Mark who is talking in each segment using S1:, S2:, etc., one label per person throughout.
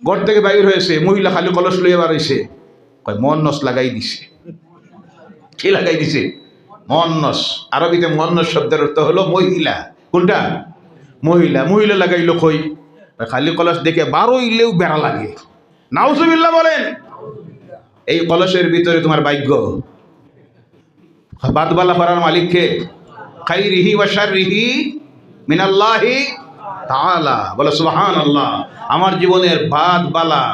S1: ঘর থেকে বাইর হয়েছে, মহিলা খালি কলস লইয়া বার হয়েছে, কয় মন্নস লাগাই দিছে। কি লাগাই দিছে? মন্নস। আরবিতে মন্নস শব্দের অর্থ হলো মহিলা। কোনটা? মহিলা। মহিলা লাগাইলো কই? খালি কলস দেখে বারো ইলেও বেড়া লাগে। নাউজুবিল্লাহ বলেন। এই কলসের ভিতরে তোমার ভাগ্য। বাদবালা করার মালিককে, খাইরিহি ওয়া শাররিহি মিনাল্লাহি তাআলা। বলে সুবহানাল্লাহ। আমার জীবনের বাদ বালা,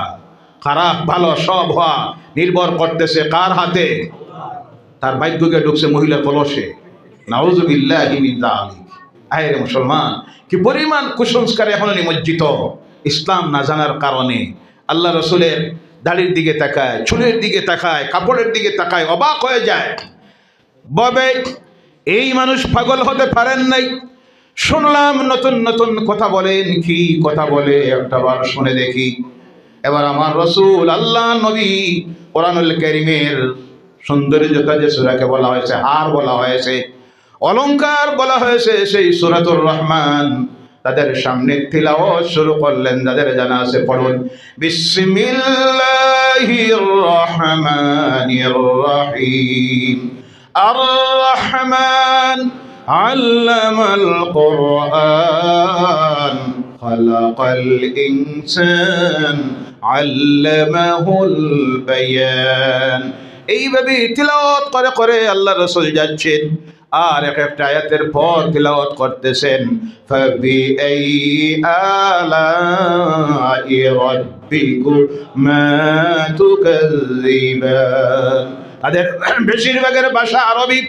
S1: খারাপ ভালো সব হওয়া নির্ভর করতেছে কার হাতে? তার ভাগ্যকে ঢুকছে মহিলার কলসে। নাউজুবিল্লাহি মিন যালিক। আরে মুসলমান, কি পরিমাণ কুসংস্কারে এখনো নিমজ্জিত ইসলাম না জানার কারণে। আল্লাহ রসুলের দাড়ির দিকে তাকায়, চুলের দিকে তাকায়, কাপড়ের দিকে তাকায়, অবাক হয়ে যায়। ববে এই মানুষ পাগল হতে পারেন নাই। শুনলাম নতুন নতুন কথা বলেন, কি কথা বলে একটা বার শুনে দেখি। এবার আমার রসুল আল্লাহ নবী কোরআনুল কারীমের সৌন্দর্যতা যে সূরাকে বলা হয়েছে, হার বলা হয়েছে, অলংকার বলা হয়েছে, সেই সূরাতুর রহমান তাদের সামনে তিলাওয়াত শুরু করলেন। যাদের জানা আছে পড়ুন, বিসমিল্লাহির রহমানির রহিম। আর রহমান আল্লামাল কোরআন খালাকাল ইনসান আল্লামাহুল বায়ান। এইভাবে তিলাওয়াত করে করে আল্লাহ রাসূল যাচ্ছেন আর এক একটা আয়াতের পর তিলাওয়াত করতেছেন। ফাবিআই আলাই রাব্বিকুমা তুকাযযিবান। তাদের বেশিরভাগের ভাষা আরবি।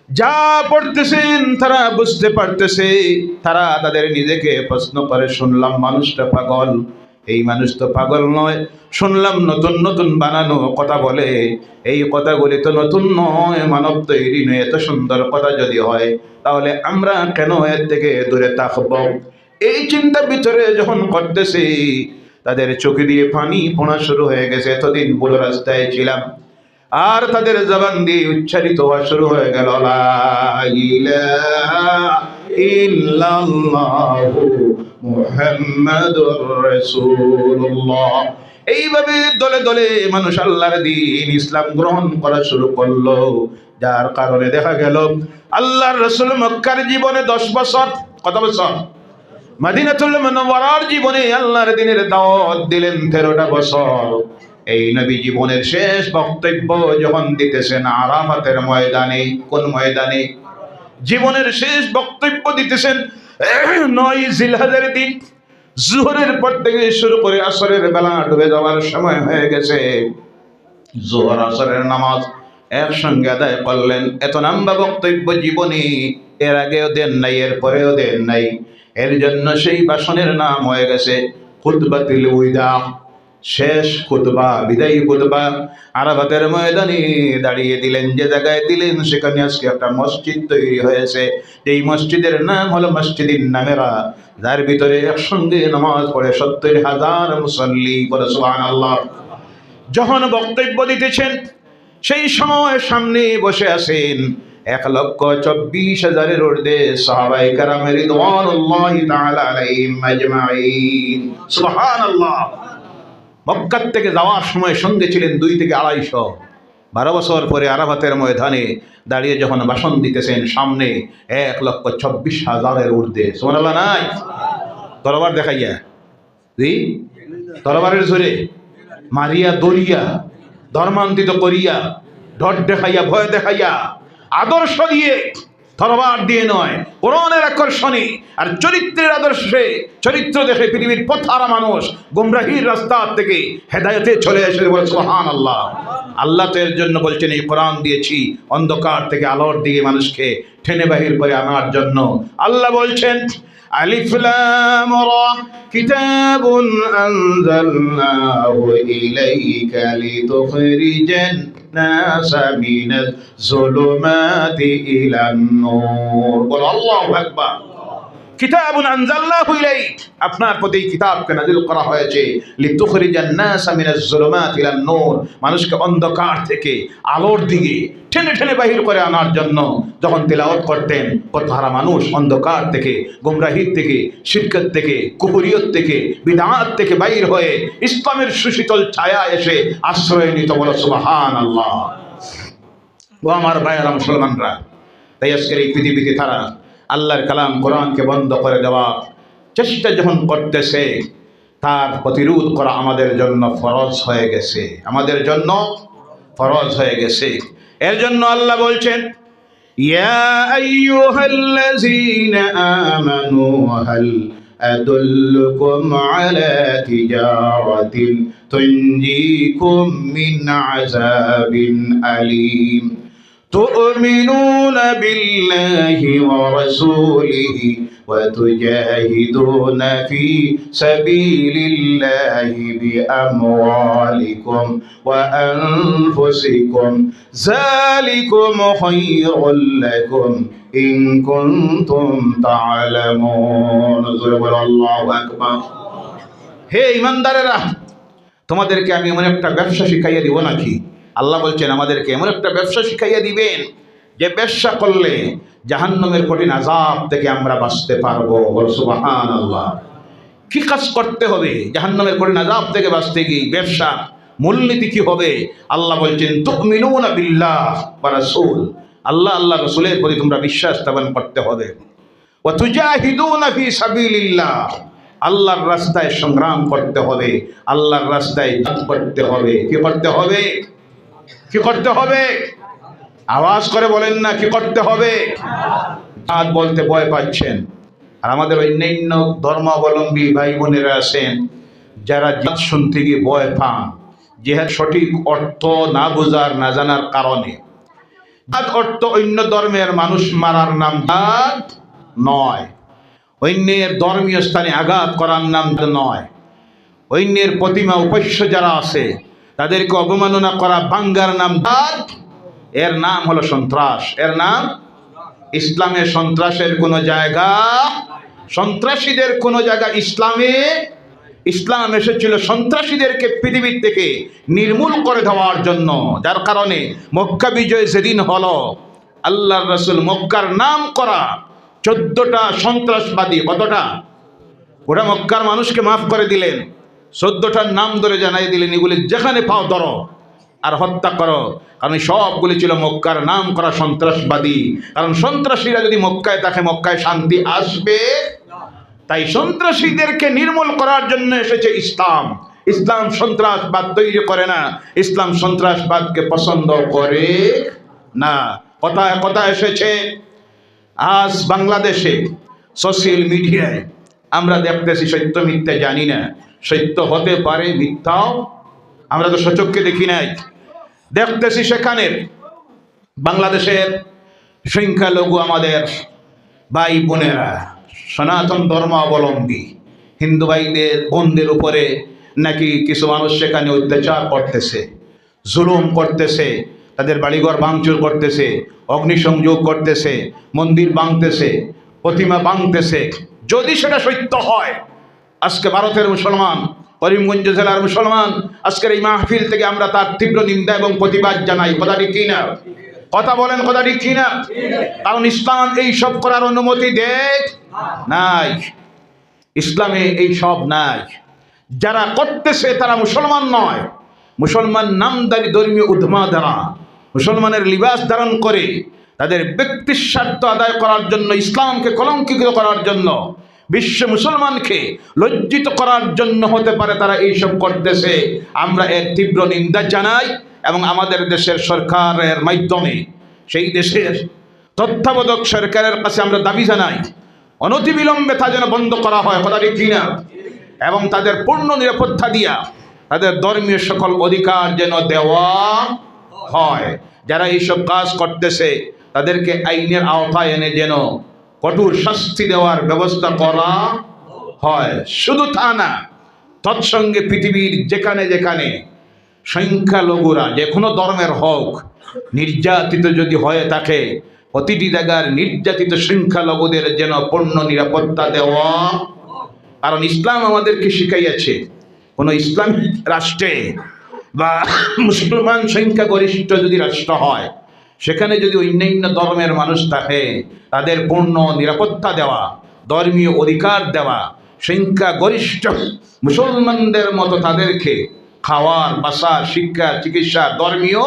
S1: যা পড়তেছেন তারা বুঝতে পারতেছে। তারা তাদের নিজেকে প্রশ্ন করে, শুনলাম মানুষটা পাগল, এই মানুষ তো পাগল নয়। শুনলাম নতুন নতুন বানানো কথা বলে, এই কথাগুলি তো নতুন নয়, মানব তৈরি নয়। এত সুন্দর কথা যদি হয় তাহলে আমরা কেন এর থেকে দূরে থাকব? এই চিন্তা ভিতরে যখন করতেছে, তাদের চোখে দিয়ে পানি পড়া শুরু হয়ে গেছে। এতদিন ভুল রাস্তায় ছিলাম, আর তাদের জবান দিয়ে উচ্চারিত হওয়া শুরু হয়ে গেল, লা ইলাহা ইল্লাল্লাহু মুহাম্মাদুর রাসূলুল্লাহ। এইভাবে দলে দলে মানুষ আল্লাহর দ্বীন ইসলাম গ্রহণ করা শুরু করলো। যার কারণে দেখা গেল আল্লাহর রাসূল মক্কার জীবনে 10 বছর, কত বছর? মদিনাতুল মুনাওয়ারার জীবনে আল্লাহর দ্বীনের দাওয়াত দিলেন 13টা বছর। এই নবী জীবনের শেষ বক্তব্য যখন দিতেছেন আরাফাতের ময়দানে। কোন ময়দানে? জীবনের শেষ বক্তব্য দিতেছেন 9 জিলহজের দিন। জোহরের পর থেকে শুরু করে আসরের বেলা ডুবে যাওয়ার সময় হয়ে গেছে। জোহর আসরের নামাজ একসঙ্গে আদায় করলেন। এত লম্বা বক্তব্য জীবনে এর আগেও দেন নাই, এর পরেও দেন নাই। এর জন্য সেই ভাষণের নাম হয়ে গেছে খুতবাতুল উদা, শেষ খুতবা, বিদায়ী খুতবা। আরাফাতের ময়দানে দাঁড়িয়ে দিলেন। যে জায়গায় দিলেন সেখানে আজকে একটা মসজিদ তৈরি হয়েছে। এই মসজিদের নাম হলো মসজিদুন নামেরা, যার ভিতরে একসঙ্গে নামাজ পড়ে 70,000 মুসল্লি। বলে সুবহানাল্লাহ। যখন বক্তব্য দিতেছেন সেই সময় সামনে বসে আছেন 1,24,000-এর ঊর্ধ্বে সাহাবায়ে কেরাম রিদওয়ানুল্লাহি তাআলা আলাইহিম আজমাইন। সুবহানাল্লাহ। মক্কা থেকে যাওয়ার সময় সঙ্গে ছিলেন 2 থেকে 250। 12 বছর পরে আরাফাতের ময়দানে দাঁড়িয়ে যখন ভাষণ দিতেছেন, সামনে 1,24,000-এর ঊর্ধ্বে। সুবহানাল্লাহ নাই? তরবার দেখাইয়া, তরবারের জোরে মারিয়া দরিয়া, ধর্মান্তরিত করিয়া, ডট দেখাইয়া, ভয় দেখাইয়া, আদর্শ দিয়ে, তরবার দিয়ে নয়, কোরআনের আকর্ষণে আর চরিত্রের আদর্শে, চরিত্র দেখে পৃথিবীর পথহারা মানুষ গুমরাহির রাস্তা থেকে হেদায়েতে চলে এসে বলে সুবহানাল্লাহ। আল্লাহ তো এর জন্য বলছেন এই কোরআন দিয়েছি অন্ধকার থেকে আলোর দিকে মানুষকে টেনে বাহির করে আনার জন্য। আল্লাহ বলছেন, আলিফ লাম রা কিতাবুন আনজালনাহু ইলাইকা লিতুখরিজান নাসা মিনাজ যুলুমাতি ইলান নূর। বল আল্লাহু আকবার। কিতাবুন আনজালনাহু ইলাইক, আপনার প্রতি এই কিতাবকে নাযিল করা হয়েছে লিতুখরিজান নাসা মিনাজ যুলুমাতি ইলান নূর, মানুষকে অন্ধকার থেকে আলোর দিকে টেনে টেনে বাহির করে আনার জন্য। যখন তেলাওয়াত করতেন, কত হারা মানুষ অন্ধকার থেকে, গোমরাহির থেকে, শিরকাত থেকে, কুফরিয়ত থেকে, বিদআত থেকে বাইর হয়ে ইসলামের সুশীতল ছায়া এসে আশ্রয় নিত। বলো সুবহানাল্লাহ। ও আমার ভাইয়েরা মুসলমানরা, তাই আজকের এই পৃথিবীতে তারা আল্লাহর কালাম কোরআনকে বন্ধ করে দেওয়া চেষ্টা যখন করতেছে, তার প্রতিরোধ করা আমাদের জন্য ফরজ হয়ে গেছে, আমাদের জন্য ফরজ হয়ে গেছে। এর জন্য আল্লাহ বলছেন, ইয়া আইয়ুহাল্লাযীনা আমানু হাল আদুল্লুকুম আলা তিজারাতিন তুনজিকুম মিন আযাবিন আলীম تؤمنون بالله ورسوله وتجاهدون في سبيل الله بأموالكم وأنفسكم ذلكم خير لكم إن كنتم تعلمون الله أكبر। হে ঈমানদারেরা, তোমাদেরকে আমি এমন একটা ব্যবসা শিখাইয়া দিব নাকি? আল্লাহ বলছেন আমাদেরকে এমন একটা ব্যবসা শিখাইয়া দিবেন যে ব্যবসা করলে জাহান্নামের কঠিন আযাব থেকে আমরা বাঁচতে পারবো। সুবহানাল্লাহ। কি কাজ করতে হবে জাহান্নামের কঠিন আযাব থেকে বাঁচতে গিয়ে? ব্যবসা মূলনীতি কি হবে? আল্লাহ বলছেন তুমিনুনা বিল্লাহ ওয়া রাসূল, আল্লাহ আল্লাহ রাসূলের প্রতি তোমরা বিশ্বাস স্থাপন করতে হবে। ওয়া তুজাহিদুনা ফি সাবিলিল্লাহ, আল্লাহর রাস্তায় সংগ্রাম করতে হবে, আল্লাহর রাস্তায় জিহাদ করতে হবে। কি করতে হবে? কি করতে হবে? আওয়াজ করে বলেন না, কি করতে হবে? জিহাদ বলতে ভয় পাচ্ছেন। আর আমাদের অন্যান্য ধর্মাবলম্বী ভাই বোনেরা আছেন যারা জিহাদ শুনতে গিয়ে ভয় পান, জিহাদ সঠিক অর্থ না বোঝার না জানার কারণে। জিহাদ অর্থ অন্য ধর্মের মানুষ মারার নাম জিহাদ নয়, অন্যের ধর্মীয় স্থানে আঘাত করার নাম নয়, অন্যের প্রতিমা উপাস্য যারা আছে তাদেরকে অবমাননা করা ভাঙ্গার নাম জিহাদ। এর নাম হলো সন্ত্রাস। এর নাম ইসলামে সন্ত্রাসের কোনো জায়গা, সন্ত্রাসীদের কোনো জায়গা ইসলামে। ইসলাম এসেছিল সন্ত্রাসীদেরকে পৃথিবীর থেকে নির্মূল করে দেওয়ার জন্য। যার কারণে মক্কা বিজয় যেদিন হলো, আল্লাহর রাসূল মক্কার নাম করা 14টা সন্ত্রাসবাদী, কতটা? ওরা মক্কার মানুষকে মাফ করে দিলেন, 14টার নাম ধরে জানাই দিলেন, এগুলি যেখানে পাও ধরো আর হত্যা করো। কারণ সবগুলি ছিল মক্কার নাম করা সন্ত্রাসবাদী। কারণ সন্ত্রাসীরা যদি মক্কায় থাকে, মক্কায় শান্তি আসবে। তাই সন্ত্রাসীদেরকে নির্মূল করার জন্য এসেছে ইসলাম। ইসলাম সন্ত্রাসবাদ তৈরি করে না, ইসলাম সন্ত্রাসবাদকে পছন্দ করে না। কথায় কথা এসেছে, আজ বাংলাদেশে সোশ্যাল মিডিয়ায় আমরা দেখতেছি, সত্য মিথ্যা জানি না, সত্য হতে পারে, মিথ্যাও আমরা তো সচক্ষে দেখি নাই, দেখতেছি সেখানে বাংলাদেশের সংখ্যালঘু আমাদের ভাই বোনেরা, সনাতন ধর্মাবলম্বী হিন্দু ভাইদের বোনদের উপরে নাকি কিছু মানুষ সেখানে অত্যাচার করতেছে, জুলুম করতেছে, তাদের বাড়িঘর ভাঙচুর করতেছে, অগ্নিসংযোগ করতেছে, মন্দির ভাঙতেছে, প্রতিমা ভাঙতেছে। যদি সেটা সত্য হয়, আজকে ভারতের মুসলমান, করিমগঞ্জ জেলার মুসলমান, আজকের এই মাহফিল থেকে আমরা তার তীব্র নিন্দা এবং প্রতিবাদ জানাই। কথা ঠিক কিনা? কথা বলেন, কথা ঠিক কিনা? কারণ ইসলাম এই সব করার অনুমতি দেয় নাই, ইসলামে এই সব নাই। যারা করতেছে তারা মুসলমান নয়, মুসলমান নামদারি ধর্মীয় উদ্মাদারা, মুসলমানের লিবাস ধারণ করে তাদের ব্যক্তির স্বার্থ আদায় করার জন্য, ইসলামকে কলঙ্কিত করার জন্য, বিশ্ব মুসলমানকে লজ্জিত করার জন্য হতে পারে তারা এইসব করতেছে। আমরা এর তীব্র নিন্দা জানাই এবং আমাদের দেশের সরকারের মাধ্যমে সেই দেশের তত্ত্বাবধায়ক সরকারের কাছে আমরা দাবি জানাই, অনতিবিলম্বে তা যেন বন্ধ করা হয়। কথা ঠিক কিনা? এবং তাদের পূর্ণ নিরাপত্তা দিয়া তাদের ধর্মীয় সকল অধিকার যেন দেওয়া হয়। যারা এইসব কাজ করতেছে তাদেরকে আইনের আওতায় এনে যেন কঠোর শাস্তি দেওয়ার ব্যবস্থা করা হয়। শুধু তা না, তৎসঙ্গে পৃথিবীর যেখানে যেখানে সংখ্যালঘুরা যে কোনো ধর্মের হোক নির্যাতিত যদি হয়ে থাকে, প্রতিটি জায়গার নির্যাতিত সংখ্যালঘুদের যেন পূর্ণ নিরাপত্তা দেওয়া। কারণ ইসলাম আমাদেরকে শিখাইয়াছে কোনো ইসলামিক রাষ্ট্রে বা মুসলমান সংখ্যাগরিষ্ঠ যদি রাষ্ট্র হয়, সেখানে যদি অন্যান্য ধর্মের মানুষ থাকে, তাদের পূর্ণ নিরাপত্তা দেওয়া, ধর্মীয় অধিকার দেওয়া, সংখ্যাগরিষ্ঠ মুসলমানদের মতো তাদেরকে খাওয়ার, বাসার, শিক্ষা, চিকিৎসা, ধর্মীয়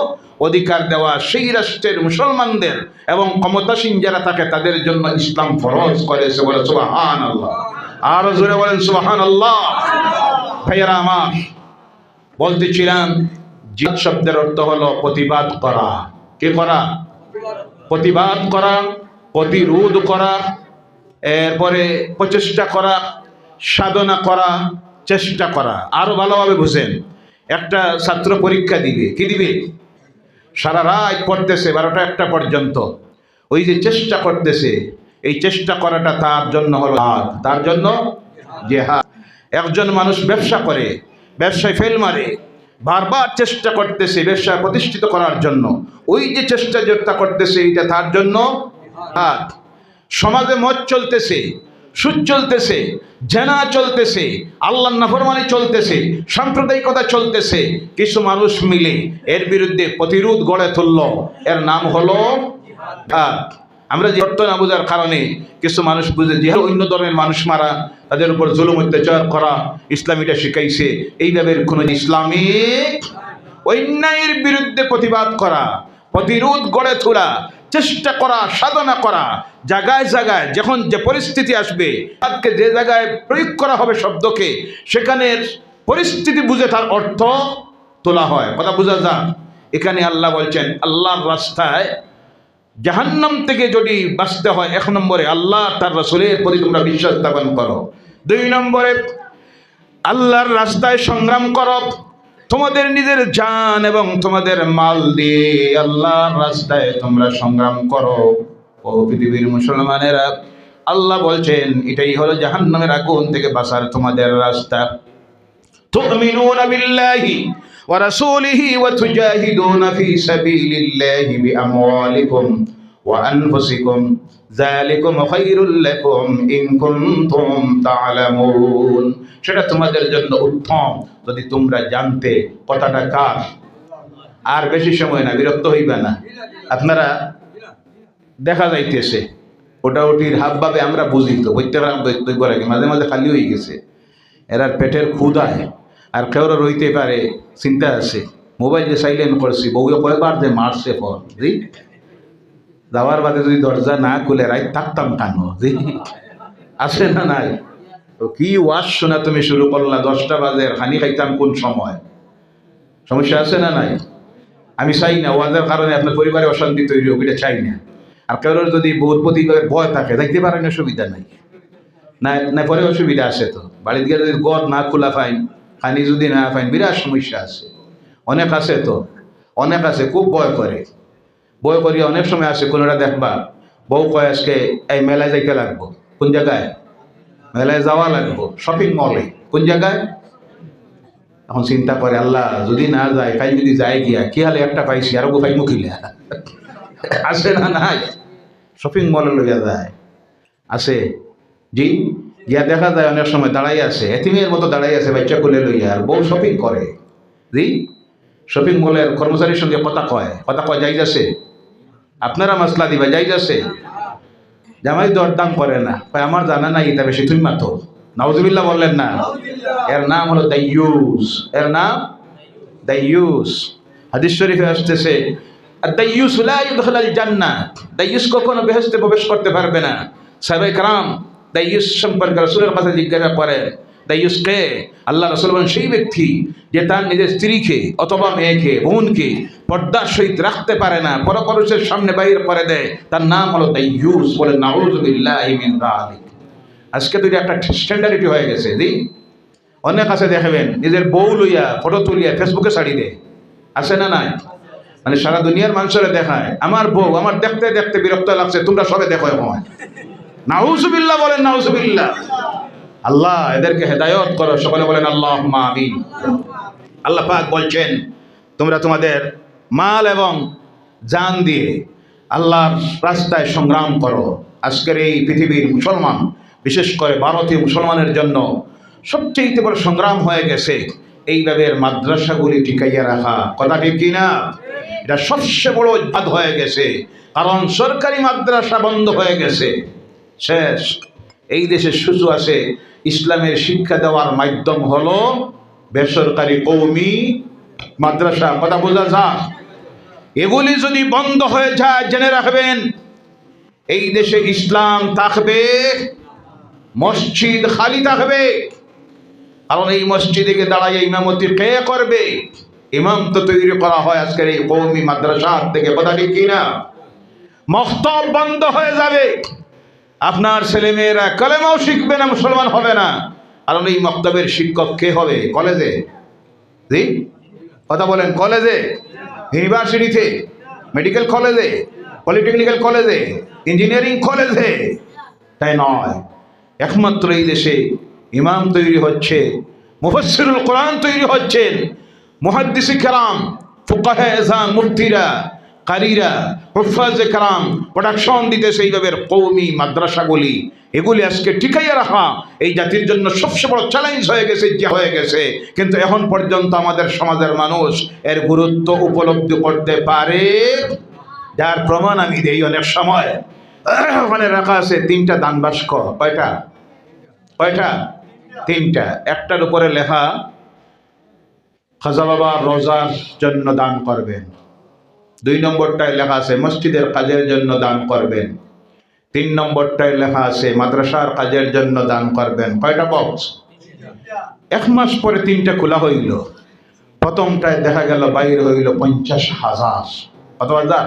S1: অধিকার দেওয়া, সেই রাষ্ট্রের মুসলমানদের এবং ক্ষমতাসীন যারা থাকে তাদের জন্য ইসলাম ফরজ করেছে। বলে সুবহানাল্লাহ, আরো জোরে বলেন সুবহানাল্লাহ। ভাইয়েরা আমার, বলতেছিলাম জিহাদ শব্দের অর্থ হলো প্রতিবাদ করা। কি করা? প্রতিবাদ করা, প্রতিরোধ করা, এরপরে প্রচেষ্টা করা, সাধনা করা, চেষ্টা করা। আরো ভালোভাবে বুঝেন, একটা ছাত্র পরীক্ষা দিবে, কি দিবে? সারা রাত পড়তেছে 12টা 1টা পর্যন্ত, ওই যে চেষ্টা করতেছে, এই চেষ্টা করাটা তার জন্য হলো জিহাদ, তার জন্য জিহাদ। একজন মানুষ ব্যবসা করে, ব্যবসায় ফেল মারে, বারবার চেষ্টা করতেছে ব্যবসা প্রতিষ্ঠিত করার জন্য, ওই যে চেষ্টা যেটা করতেছে এটা তার জন্য জিহাদ। সমাজে মদ চলতেছে, সুদ চলতেছে, জেনা চলতেছে, আল্লাহর নাফরমানি চলতেছে, সাম্প্রদায়িকতা চলতেছে, কিছু মানুষ মিলে এর বিরুদ্ধে প্রতিরোধ গড়ে তুলল, এর নাম হলো জিহাদ। আমরা যে অর্থ না বোঝার কারণে কিছু মানুষ বুঝে জিহাদ অন্য ধর্মের মানুষ মারা, তাদের উপর জুলুম অত্যাচার করা, ইসলামীটা শিখাইছে। এইভাবে কোনো ইসলামিক অন্যায়ের বিরুদ্ধে প্রতিবাদ করা, প্রতিরোধ গড়ে তোলা, চেষ্টা করা, সাধনা করা, জায়গায় জায়গায় যখন যে পরিস্থিতি আসবে, তাকে যে জায়গায় প্রয়োগ করা হবে শব্দকে, সেখানের পরিস্থিতি বুঝে তার অর্থ তোলা হয়। কথা বোঝা যায়? এখানে আল্লাহ বলছেন, আল্লাহর রাস্তায় জাহান্নাম থেকে যদি বাঁচতে হয়, 1 নম্বরে আল্লাহ তার রাসূলের প্রতি তোমরা বিশ্বাস স্থাপন করো। 2 নম্বরে আল্লাহর রাস্তায় সংগ্রাম করো, তোমাদের নিজের জান এবং তোমাদের মাল দিয়ে আল্লাহর রাস্তায় তোমরা সংগ্রাম করো। ও পৃথিবীর মুসলমানেরা, আল্লাহ বলছেন এটাই হলো জাহান্নামের আগুন থেকে বাঁচার তোমাদের রাস্তা। তুমিনুনা বিল্লাহি ওয়া রাসূলিহি ওয়া তুজাহিদুনা ফি সাবিলিল্লাহি বিআমওয়ালিকুম ওয়া আনফুসিকুম যালিকুম খায়রুল লাকুম ইন কুনতুম তা'লামুন। সেটা তোমাদের জন্য উত্তম যদি তোমরা জানতে। কথাটা কার? আর বেশি সময় না, বিরক্ত হইবে না। আপনারা দেখা যাইতেছে ওটাউটির হাবভাবে আমরা বুঝি তো, বইতে মাঝে মাঝে খালি হয়ে গেছে, এরার পেটের ক্ষুধায় আর কেউ রইতে পারে চিন্তা আছে। মোবাইল যে সাইলেন্ট করছি, বউয়ে কয়বার যে মারছে ফোন, জি যাওয়ার বাদে যদি দরজা না খুলে রাইত থাকতাম কেন, জি আছে না নাই? তো কি ওয়াজ শোনা তুমি শুরু করলা 10টা বাজে, খানি খাইতাম কোন সময়? সমস্যা আছে না নাই? আমি চাই না ওয়াজের কারণে আপনার পরিবারে অশান্তি তৈরি হোক, এটা চাই না। আর কারোর যদি বউর প্রতি ভয় থাকে, দেখতে পারেন, অসুবিধা নাই, না না পরে অসুবিধা আছে তো। বাড়ির দিকে যদি গড় না খোলা পাইন, খানি যদি না পাইন, বিরাট সমস্যা আছে। অনেক আছে তো, অনেক আছে খুব ভয় করে, ভয় করি অনেক সময় আছে। কোনোটা দেখবা বউ কয় আজকে এই মেলায় যাইতে লাগবো। কোন জায়গায়? মেলায় যাওয়া লাগবো, শপিং মলে। কোন জায়গায়? এখন চিন্তা করে, আল্লাহ যদি না যায়, কাই যদি যায় গিয়া কি হালে একটা পাইছি আর গো পাইমু খিলে আছে না নাই? শপিং মলে লইয়া যায়, আছে জি। গিয়া দেখা যায় অনেক সময় দাঁড়াই আছে, এতিমের মতো দাঁড়াই আছে বাচ্চা কোলে লইয়া, আর বউ শপিং করে। জি, শপিং মলের কর্মচারীর সঙ্গে কথা কয় যাই যাচ্ছে, আপনারা মাসলা দিবা যাই যাচ্ছে। জামাই দরদাম করে না, আমার জানা নাই, এটা বেশি তুমি মাতো। নাউজুবিল্লাহ বললেন না? এর নাম হলো দাইয়ুস, এর নাম দাইয়ুস। হাদিস শরীফে আসতেছে, দাইয়ুস লা ইদখুলুল জান্নাহ, দাইয়ুস কখনো বেহেশতে প্রবেশ করতে পারবে না। সাহাবায়ে কেরাম দাইয়ুস সম্পর্কে রাসূলের কাছে জিজ্ঞাসা করেন, দাইয়ুস কে? আল্লাহ রাসূল বলেন, সেই ব্যক্তি যে তার নিজের স্ত্রীকে অথবা মেয়েকে, বোনকে পর্দার সহিত রাখতে পারে না, পরপুরুষের সামনে বাইর করে দেয়, তার নাম হলো দাইয়ুস। বলেন নাউযু বিল্লাহি মিন যালিক। আজকে তো একটা স্ট্যান্ডার্ডিটি হয়ে গেছে। জি, অনেক আছে দেখবেন নিজের বউ লইয়া ফটো তুলিয়া ফেসবুকে ছাড়ি দেয়, আছে না নাই? মানে সারা দুনিয়ার মানুষেরা দেখায়, আমার বউ আমার দেখতে দেখতে বিরক্ত লাগছে, তোমরা সবে দেখো। হয় নাউজুবিল্লাহ, বলেন নাউজুবিল্লাহ। আল্লাহ এদেরকে হেদায়েত করো, সকলে বলেন আল্লাহুম্মা আমিন। আল্লাহ পাক বলছেন, তোমরা তোমাদের মাল এবং জান দিয়ে আল্লাহর রাস্তায় সংগ্রাম করো। আজকের এই পৃথিবীর মুসলমান, বিশেষ করে ভারতীয় মুসলমানের জন্য সবচেয়ে বড় সংগ্রাম হয়ে গেছে এইভাবে মাদ্রাসাগুলি টিকাইয়া রাখা। কথা ঠিক কিনা? এটা সবচেয়ে বড় বাদ হয়ে গেছে, কারণ সরকারি মাদ্রাসা বন্ধ হয়ে গেছে, শেষ। এই দেশে শুধু আছে ইসলামের শিক্ষা দেওয়ার মাধ্যম হলো বেসরকারি কওমি মাদ্রাসা। কথা বোঝা যায়? এগুলি যদি বন্ধ হয়ে যায়, জেনে রাখবেন এই দেশে ইসলাম থাকবে, মসজিদ খালি থাকবে। কারণ এই মসজিদে দাঁড়ায় ইমামতি কে করবে? ইমাম তো তৈরি করা হয় আজকের এই কওমি মাদ্রাসা থেকে। কথা ঠিক কিনা? মক্তব বন্ধ হয়ে যাবে, আপনার ছেলেমেয়েরা কালেমাও শিখবে না, মুসলমান হবে না। কারণ এই মক্তবের শিক্ষক কে হবে? কলেজে, জি কথা বলেন, কলেজে, ইউনিভার্সিটিতে, মেডিকেল কলেজে, পলিটেকনিক্যাল কলেজে, ইঞ্জিনিয়ারিং কলেজে, তাই নয়। একমাত্র এই দেশে ইমাম তৈরি হচ্ছে, মুফাসসিরুল কোরআন তৈরি হচ্ছেন, মুহাদ্দিস কেরাম, ফুকাহে এযাম, মুফতিরা, কারিরা, হুফাজে কেরাম প্রোডাকশন দিতে সেইভাবে কওমি মাদ্রাসাগুলি, এগুলি আজকে টিকাইয়া রাখা এই জাতির জন্য সবচেয়ে বড় চ্যালেঞ্জ হয়ে গেছে, যে হয়ে গেছে। কিন্তু এখন পর্যন্ত আমাদের সমাজের মানুষ এর গুরুত্ব উপলব্ধি করতে পারে, যার প্রমাণ আমি দেই। অনেক সময় ওখানে রাখা আছে 3টা দান বাস্ক। কয়টা? কয়টা? 3টা। একটার উপরে লেখা খাজা বাবার রোজার জন্য দান করবেন। 2 নম্বরটায় লেখা আছে মসজিদের কাজের জন্য দান করবেন। 3 নম্বরটায় লেখা আছে মাদ্রাসার কাজের জন্য দান করবেন। কয়টা বক্স? 1 মাস পরে 3টা খোলা হইল। প্রথমটায় দেখা গেল বাইরে হইল 50,000। কত হাজার?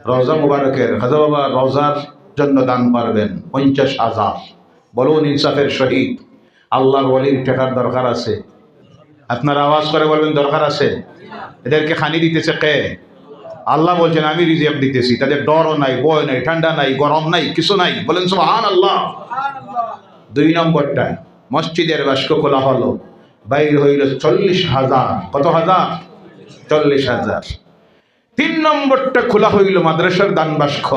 S1: রোজা মুবারকের খাজা বাবা রোজার জন্য দান করবেন 50,000। বলুন ইনসাফের সহিত, আল্লাহর ওলির টাকার দরকার আছে? আপনারা আওয়াজ করে বলবেন দরকার আছে। এদেরকে খানি দিতেছে কে? আল্লাহ বলছেন আমি রিজিক দিতেছি। তাদের ডরও নাই, ভয় নাই, ঠান্ডা নাই, গরম নাই, কিছু নাই। বলেন সুবহানাল্লাহ। 2 নম্বরটা মসজিদের বাস্ক খোলা হলো, বাইরে হইল 40,000। কত হাজার? 40,000। 3 নম্বরটা খোলা হইল মাদ্রাসার দান বাস্ক,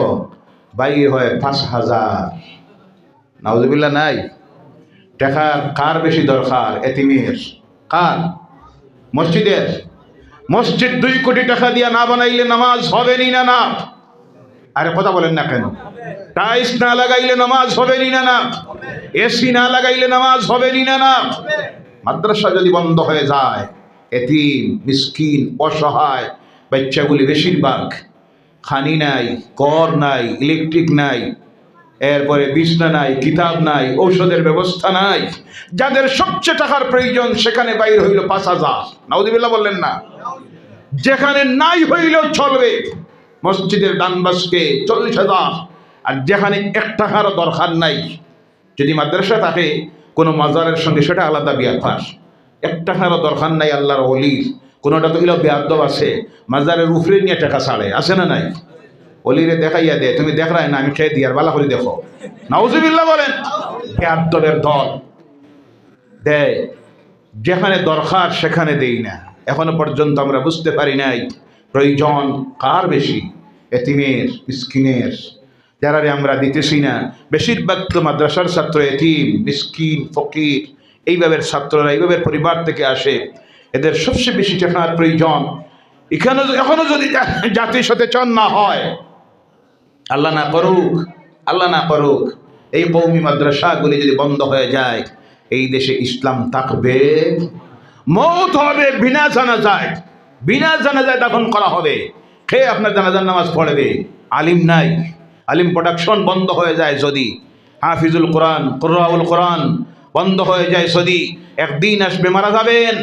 S1: বাইরে হয় 5,000। নাউজুবিল্লাহ নাই? টাকার কার বেশি দরকার? এতিমের। কার? মসজিদের। মসজিদ 2 কোটি টাকা দিয়ে না বানাইলে নামাজ হবে নি না? না। আরে কথা বলেন না কেন? টাইলস না লাগাইলে নামাজ হবে নি না? না। এসি না লাগাইলে নামাজ হবে নি না? না। মাদ্রাসা যদি বন্ধ হয়ে যায়, এতিম, মিসকিন, অসহায় বাচ্চাগুলি বেশিরভাগ খানি নাই, কর নাই, ইলেকট্রিক নাই, এরপরে বিছনা নাই, কিতাব নাই, ঔষধের ব্যবস্থা নাই, যাদের সবচেয়ে টাকার প্রয়োজন সেখানে বাইর হইল 5,000। নাউযুবিল্লাহ বললেন না? যেখানে নাই হইলেও চলবে মসজিদের দান বাস্কে 40,000। আর যেখানে 1 টাকারও দরকার নাই, যদি মাদ্রাসা থাকে কোনো মাজারের সঙ্গে, সেটা আলাদা ব্যাপার। 1 টাকারও দরকার নাই আল্লাহর ওলির, কোনোটা তো হইল বেয়াদব আছে, মাজারের উপরে নিয়ে টাকা ছাড়ে, আছে না নাই? অলিরে দেখাইয়া দে, তুমি দেখ রায় না, আমি খেয়ে দিই, আর বালা করে দেখো। নাউজুবিল্লাহ বলেন। বেয়াদবের দল দেয়, যেখানে দরকার সেখানে দেই না। এখনো পর্যন্ত আমরা বুঝতে পারি নাই প্রয়োজন কার বেশি, এতিমের, মিসকিনের, যারা আমরা দিতেছি না। বেশিরভাগ তো মাদ্রাসার ছাত্র এতিম, মিসকিন, ফকির, এইভাবে ছাত্ররা এইভাবে পরিবার থেকে আসে, এদের সবচেয়ে বেশি টাকার প্রয়োজন। এখনো যদি জাতির সাথে চন না হয়, আল্লাহ না করুক, আল্লাহ না করুক, এই কওমি মাদ্রাসাগুলি যদি বন্ধ হয়ে যায়, এই দেশে ইসলাম থাকবে, মওত হবে বিনা জানাজায়। বিনা জানাজায় দাফন করা হবে। কে আপনার জানাজার নামাজ পড়বে? আলিম নাই। আলিম প্রোডাকশন বন্ধ হয়ে যায় যদি, হাফিজুল কোরআন, কুরআউল কোরআন বন্ধ হয়ে যায় যদি, একদিন আসবে মারা যাবেন,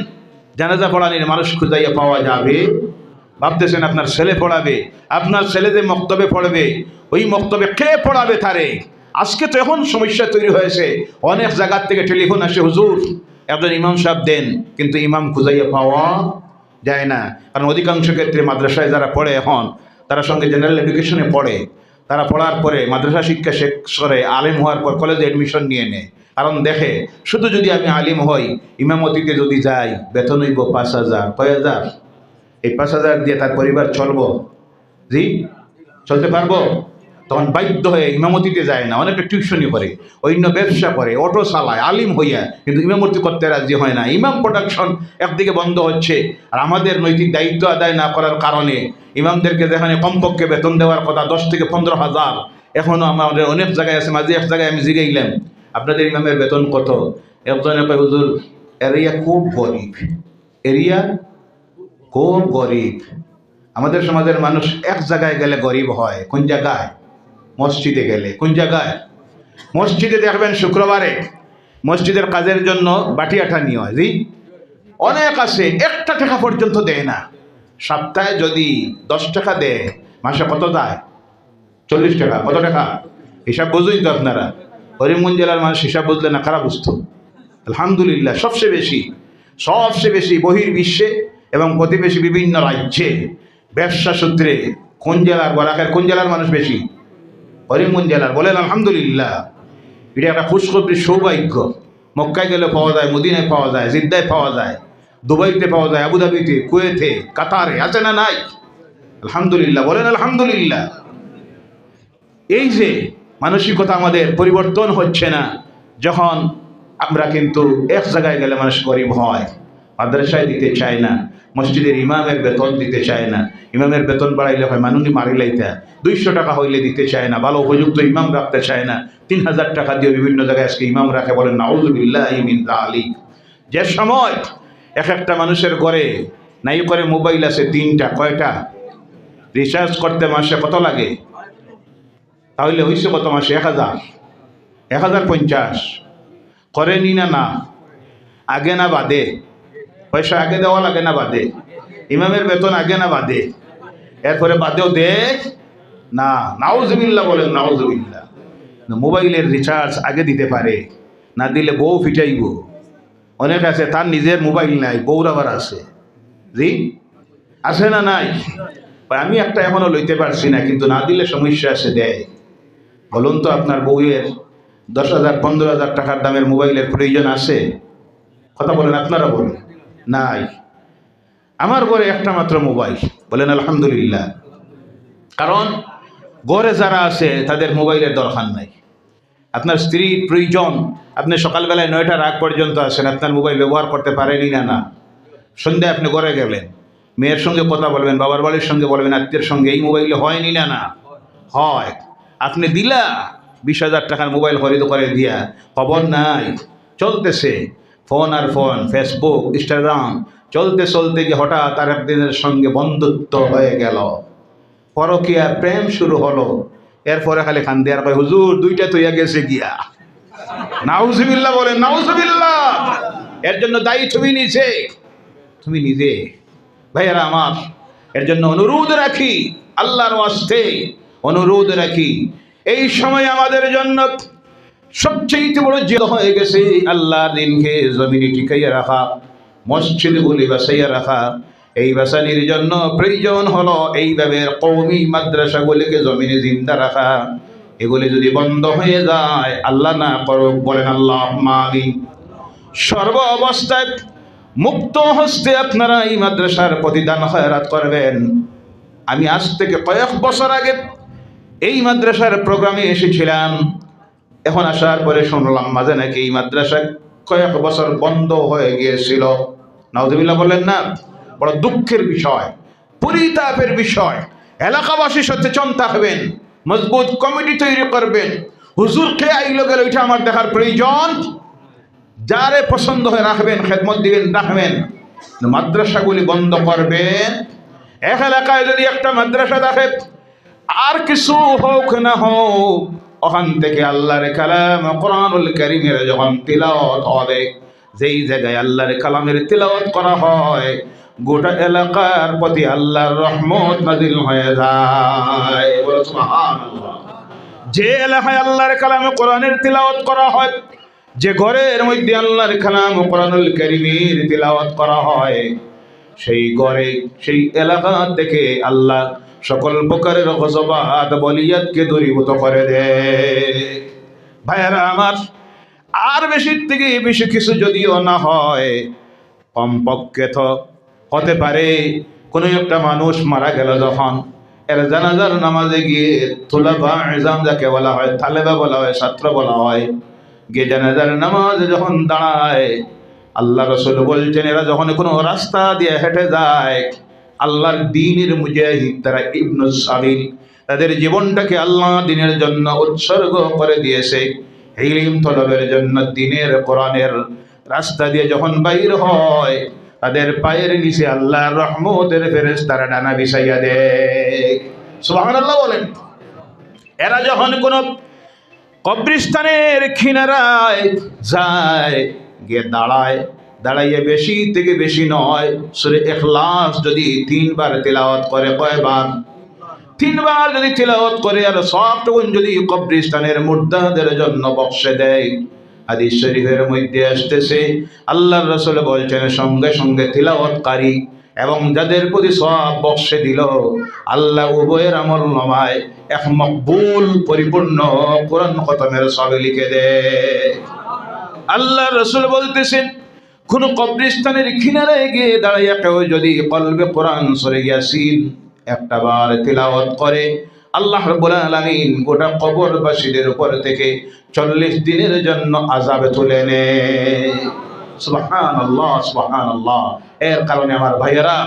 S1: জানাজা পড়ানির মানুষ খুঁজাইয়া পাওয়া যাবে। ভাবতেছেন আপনার ছেলে পড়াবে, আপনার ছেলে যে মক্তবে পড়বে, ওই মক্তবে কে পড়াবে তারে? আজকে তো এখন সমস্যা তৈরি হয়েছে, অনেক জায়গার থেকে টেলিফোন আসে, হুজুর একজন ইমাম সাহেব দেন, কিন্তু ইমাম খুঁজাইয়া পাওয়া যায় না। কারণ অধিকাংশ ক্ষেত্রে মাদ্রাসায় যারা পড়ে এখন, তারা সঙ্গে জেনারেল এডুকেশনে পড়ে, তারা পড়ার পরে মাদ্রাসা শিক্ষা শেষ করে আলেম হওয়ার পর কলেজে অ্যাডমিশন নিয়ে নেয়। কারণ দেখে শুধু যদি আমি আলিম হই, ইমামতিতে যদি যাই, বেতন হইব 5,000। কয় হাজার? এই 5,000 দিয়ে তার পরিবার চলবো? জি চলতে পারবো? তখন বাধ্য হয়ে ইমামতিতে যায় না, অনেকটা টিউশনি করে, অন্য ব্যবসা করে, অটো চালায়, আলিম হইয়া, কিন্তু ইমামতি করতে রাজি হয় না। ইমাম প্রোডাকশন একদিকে বন্ধ হচ্ছে, আর আমাদের নৈতিক দায়িত্ব আদায় না করার কারণে ইমামদেরকে যেখানে কমপক্ষে বেতন দেওয়ার কথা 10 থেকে 15,000, এখনও আমাদের অনেক জায়গায় আছে। মাঝে এক জায়গায় আমি জিগাইলাম, আপনাদের ইমামের বেতন কত? একজনে কয়, হুজুর এরিয়া খুব গরিব, এরিয়া খুব গরিব। আমাদের সমাজের মানুষ এক জায়গায় গেলে গরিব হয়, কোন জায়গায়? মসজিদে গেলে। কোন জায়গায়? মসজিদে দেখবেন শুক্রবারে মসজিদের কাজের জন্য বাটি আঠা নিয়ে হয়, জি অনেক আছে, 1 টাকা পর্যন্ত দেয় না। সপ্তাহে যদি 10 টাকা দেয়, মাসে কত যায়? 40 টাকা। কত টাকা? হিসাব বুঝুই তো আপনারা। করিমগঞ্জ জেলার মানুষ হিসাব বুঝলে না খারাপ বুঝতো। আলহামদুলিল্লাহ সবচেয়ে বেশি বহির্বিশ্বে এবং প্রতিবেশী বিভিন্ন রাজ্যে ব্যবসা সূত্রে কোন জেলার, বরাকের কোন জেলার মানুষ বেশি? করিমগঞ্জ জেলার। বলেন আলহামদুলিল্লাহ। এটা একটা খুশখবরি, সৌভাগ্য। মক্কায় গেলে পাওয়া যায়, মদিনায় পাওয়া যায়, জিদ্দায় পাওয়া যায়, দুবাইতে পাওয়া যায়, আবুধাবিতে, কুয়েতে, কাতারে, আছে না নাই? আলহামদুলিল্লাহ। বলেন আলহামদুলিল্লাহ। এই যে মানসিকতা আমাদের পরিবর্তন হচ্ছে না, যখন আমরা কিন্তু এক জায়গায় গেলে মানুষ গরিব হয়, মাদ্রাসায় দিতে চায় না, মসজিদের ইমামের বেতন দিতে চায় না, ইমামের বেতন বাড়াইলে হয় মানুনি মারিলাইতা, 200 টাকা হইলে দিতে চায় না, ভালো উপযুক্ত ইমাম রাখতে চায় না, 3000 টাকা দিয়ে বিভিন্ন জায়গায় আজকে ইমাম রাখে। বলেন নাউযুবিল্লাহি মিন যালিক। যে সময় এক একটা মানুষের ঘরে নাই করে মোবাইল আছে 3টা, কয়টা? রিচার্জ করতে মাসে কত লাগে? তাহলে হইছে কত মাসে? 1000, 1050। করেনি না? আগে না বাদে? পয়সা আগে দেওয়া লাগে না বাদে? ইমামের বেতন আগে না বাদে? এরপরে বাদেও দেখ না। নাউজুবিল্লাহ। বলেন নাউজুবিল্লাহ। মোবাইলের রিচার্জ আগে দিতে পারে, না দিলে বউ ফিটাইব। অনেক আছে তার নিজের মোবাইল নাই, বউর আবার আছে, জি আছে না নাই? আমি একটা এখনো লইতে পারছি না, কিন্তু না দিলে সমস্যা আছে, দেয়। বলুন তো, আপনার বউয়ের 10,000 15,000 টাকার দামের মোবাইলের প্রয়োজন আছে? কথা বলেন, আপনারা বলেন। নাই। আমার ঘরে একটা মাত্র মোবাইল। বলেন আলহামদুলিল্লাহ। কারণ ঘরে যারা আছে তাদের মোবাইলের দরকার নাই। আপনার স্ত্রীর প্রয়োজন, আপনি সকালবেলায় 9টার আগ পর্যন্ত আসেন, আপনার মোবাইল ব্যবহার করতে পারেনি না? সন্ধ্যায় আপনি ঘরে গেলেন, মেয়ের সঙ্গে কথা বলবেন, বাবার বাড়ির সঙ্গে বলবেন, আত্মীয়ের সঙ্গে, এই মোবাইলে হয়নি না? হয়। আপনি দিলা 20,000 টাকার মোবাইল খরিদ করে দিয়া, খবর নাই, চলতেছে ফোন আর ফোন, ফেসবুক, ইনস্টাগ্রাম, চলতে গিয়ে হঠাৎ আর একদিনের সঙ্গে বন্ধুত্ব হয়ে গেল, পরকীয়া প্রেম শুরু হলো। এরপরে খালি খান দেয়ার কয়, হুজুর 2টা তৈয়া গেছে গিয়া। নাউজুবিল্লাহ। বলেন নাউজুবিল্লাহ। এর জন্য দায়ী তুমি নিজে। ভাইয়ারা আমার, এর জন্য অনুরোধ রাখি, আল্লাহর ওয়াস্তে অনুরোধ রাখি, এই সময় আমাদের জন্য সবচেয়ে বড় জিহাদ হয়ে গেছে আল্লাহর দিনকে জমিনে টিকাইয়া রাখা, মসজিদগুলি বাঁচাইয়া রাখা। এই বাঁচানির জন্য প্রয়োজন হলো এইভাবে কওমি মাদ্রাসাগুলিকে জমিনে জিন্দা রাখা। এগুলি যদি বন্ধ হয়ে যায়, আল্লাহ না করুক, বলেন আল্লাহুম্মা আমিন। সর্ব অবস্থায় মুক্ত হস্তে আপনারা এই মাদ্রাসার প্রতিদান খয়রাত করবেন। আমি আজ থেকে কয়েক বছর আগে এই মাদ্রাসার প্রোগ্রামে এসেছিলাম, এখন আসার পরে শুনলাম মাঝে নাকি এই মাদ্রাসা কয়েক বছর বন্ধ হয়ে গিয়েছিল। নাউজুবিল্লাহ বললেন না? বড় দুঃখের বিষয়, পরিতাপের বিষয়। এলাকাবাসী সচেতন থাকবেন, মজবুত কমিটি তৈরি করবেন। হুজুর কে আইলো গেল এটা আমার দেখার প্রয়োজন, যারে পছন্দ হয়ে রাখবেন, খেদমত দিবেন, রাখবেন। মাদ্রাসাগুলি বন্ধ করবেন। এক এলাকায় যদি একটা মাদ্রাসা দেখে, আর কিছু হোক না হোক, ওখান থেকে আল্লাহর কালাম কোরআনুল কারীমের যখন তিলাওয়াত হবে, যেই জায়গায় আল্লাহর কালামের তিলাওয়াত করা হয়, গোটা এলাকার প্রতি আল্লাহর রহমত নাযিল হয়ে যায়। বলো সুবহানাল্লাহ। যে এলাকায় আল্লাহর কালামে কোরআনের তিলাওয়াত করা হয়, যে ঘরের মধ্যে আল্লাহর কালাম কোরআনুল কারীমের তিলাওয়াত করা হয়, সেই ঘরে, সেই এলাকা থেকে আল্লাহ সকল প্রকারের গজবাত বলিয়াতকে দূরীভূত করে দেয়। ভাইয়ারা আমার, আর বেশির থেকে বেশি কিছু যদিও না হয়, কমপক্ষে তো হতে পারে কোনো একটা মানুষ মারা গেল যখন, এর জানাজার নামাজে গিয়ে তুলাবা ইজাম যাকে বলা হয়, তালেবা বলা হয়, ছাত্র বলা হয়, গিয়ে জানাজার নামাজে যখন দাঁড়ায়, আল্লাহ রাসূল বলছেন এরা যখন কোনো রাস্তা দিয়ে হেঁটে যায়, আল্লাহর দ্বীনের মুজাহিদ তারা ইবনুস সাবিল, তাদের জীবনটাকে আল্লাহ দ্বীনের জন্য উৎসর্গ করে দিয়েছে। ইলম তলবের জন্য দ্বীনের কোরআনের রাস্তা দিয়ে যখন বাইর হয়, তাদের পায়ের নিচে আল্লাহর রহমতের ফেরেশতারা ডানা বিছাইয়া দেয়। সুবহানাল্লাহ বলেন। এরা যখন কোনো কবরস্থানের কিনারায় যায়, গিয়ে দাঁড়ায়, দাঁড়াইয়ে বেশি থেকে বেশি নয় সূরা ইখলাস যদি 3 বার তেলাওয়াত করে, কয়বার? 3 বার যদি তেলাওয়াত করে, আর সবটুকু যদি কবরস্থানের মুর্দাদের জন্য বক্সে দেয়। হাদিস শরীফের মধ্যে আসতেছে আল্লাহর রাসূল বলছেন সঙ্গে সঙ্গে তিলাওয়াতকারী এবং যাদের প্রতি সওয়াব বক্সে দিল, আল্লাহ উভয়ের আমলনামায় এক মকবুল পরিপূর্ণ কোরআন খতমের সওয়াব লিখে দেয়। আল্লাহর রাসূল বলতেছেন কোন কবরস্থানের কিনারায় গিয়ে দাঁড়াইয়া কেউ যদি কলবে কোরআন সূরা ইয়াসিন একটা বার তিলাওয়াত করে, আল্লাহ রাব্বুল আলামিন গোটা কবরবাসীদের উপর থেকে 40 দিনের জন্য আযাবে তুলে নেয়। সুবহানাল্লাহ, সুবহানাল্লাহ। এর কারণে আমার ভাইয়েরা,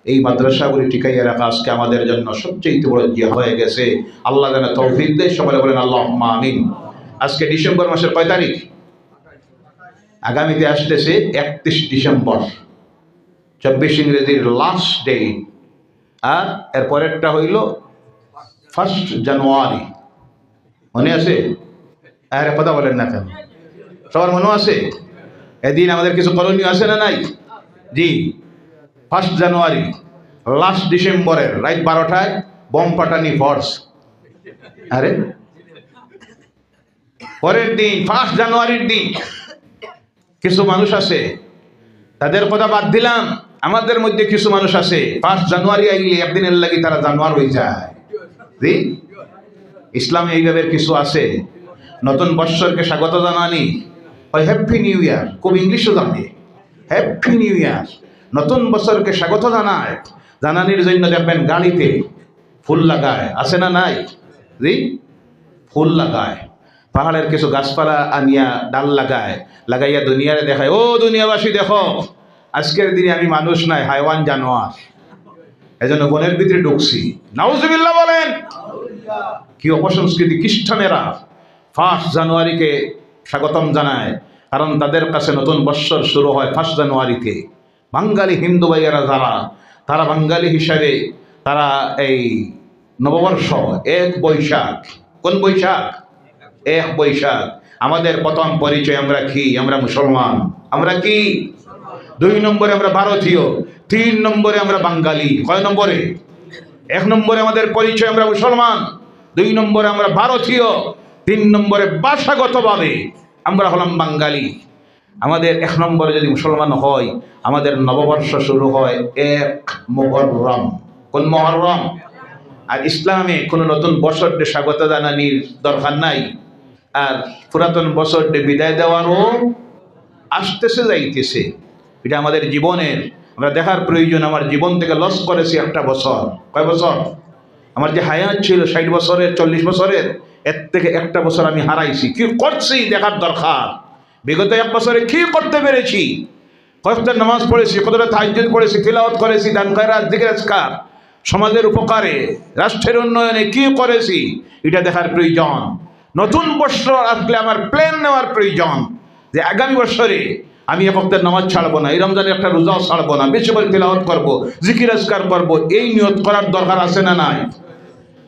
S1: এই মাদ্রাসাগুলি টিকাইয়া রাখা আজকে আমাদের জন্য সবচেয়ে বড় জিহাদ হয়ে গেছে। আল্লাহ যেন তৌফিক দেয়, সবাই বলেন আল্লাহুম্মা আমিন। আজকে ডিসেম্বর মাসের কয় তারিখ? আগামীতে আসতেছে 31 ডিসেম্বর, 24 ইংরেজির লাস্ট ডে, আর এর পরেরটা হইল 1 জানুয়ারি। মনে আছে? আরে কথা বলেন না কেন? সবার মনে আছে? এদিন আমাদের কিছু করণীয় আছে না নাই? জি, 1 জানুয়ারি লাস্ট ডিসেম্বরের রাত 12টায় বোম ফাটানি ফোর্স। আরে পরের দিন 1 জানুয়ারির দিন কিছু মানুষ আছে, তাদের কথা বাদ দিলাম, আমাদের মধ্যে কিছু মানুষ আছে 1 জানুয়ারি আইলে একদিনের লাগি তারা জানোয়ার হয়ে যায়। জি, ইসলামে এইভাবে কিছু আছে। নতুন বৎসরকে স্বাগত জানানি হয় হ্যাপি নিউ ইয়ার, খুব ইংলিশও জানে, হ্যাপি নিউ ইয়ার। নতুন বছরকে স্বাগত জানায়, জানানির জন্য দেখবেন গাড়িতে ফুল লাগায়, আছে না নাই? জি, ফুল লাগায়, পাহাড়ের কিছু গাছপালা আনিয়া ডাল লাগায়, লাগাইয়া দুনিয়ারে দেখায়, ও দুনিয়াবাসী দেখো আজকের দিনে আমি মানুষ নাই, হাইওয়ান জানোয়ার। এজন্য বনের ভিতরে ঢুকছি। নাউজুবিল্লাহ বলেন। কি অপসংস্কৃতি! খ্রিস্টানেরা 1 জানুয়ারিকে স্বাগতম জানায়, কারণ তাদের কাছে নতুন বৎসর শুরু হয় 1 জানুয়ারিতে। বাঙালি হিন্দু ভাইয়েরা যারা, তারা বাঙালি হিসাবে তারা এই নববর্ষ 1 বৈশাখ। কোন বৈশাখ? 1 বৈশাখ। আমাদের প্রথম পরিচয় আমরা কি? আমরা মুসলমান। আমরা কি? 2 নম্বরে আমরা ভারতীয়, 3 নম্বরে আমরা বাঙালি। কয় নম্বরে? 1 নম্বরে আমাদের পরিচয় আমরা মুসলমান, 2 নম্বরে আমরা ভারতীয়, 3 নম্বরে ভাষাগতভাবে আমরা হলাম বাঙালি। আমাদের 1 নম্বরে যদি মুসলমান হয়, আমাদের নববর্ষ শুরু হয় 1 মুহররম। কোন মুহররম? আর ইসলামে কোনো নতুন বছরকে স্বাগত জানানির দরকার নাই, আর পুরাতন বছরকে বিদায় দেওয়ারও আসতেছে যাইতেছে। এটা আমাদের জীবনের আমরা দেখার প্রয়োজন। আমার জীবন থেকে লস করেছি একটা বছর। কয় বছর? আমার যে হায়াত ছিল 60 বছরের, 40 বছরের, এর থেকে একটা বছর আমি হারাইছি। কি করছি দেখার দরকার। বিগত 1 বছরে কি করতে পেরেছি? কতটা নামাজ পড়েছি, কতটা তাহাজ্জুদ পড়েছি, তিলাওয়াত করেছি, দান খয়রাত, জিকির আজকার, সমাজের উপকারে, রাষ্ট্রের উন্নয়নে কি করেছি, এটা দেখার প্রয়োজন। নতুন বছর আসলে আমার প্ল্যান নেওয়ার প্রয়োজন যে আগামী বছরে আমি 1 ওয়াক্তের নামাজ ছাড়বো না, এই রমজানে একটা রোজাও ছাড়বো না, বেশি করে তিলাওয়াত করবো, জিকির আজকার করবো। এই নিয়ত করার দরকার আছে না নাই?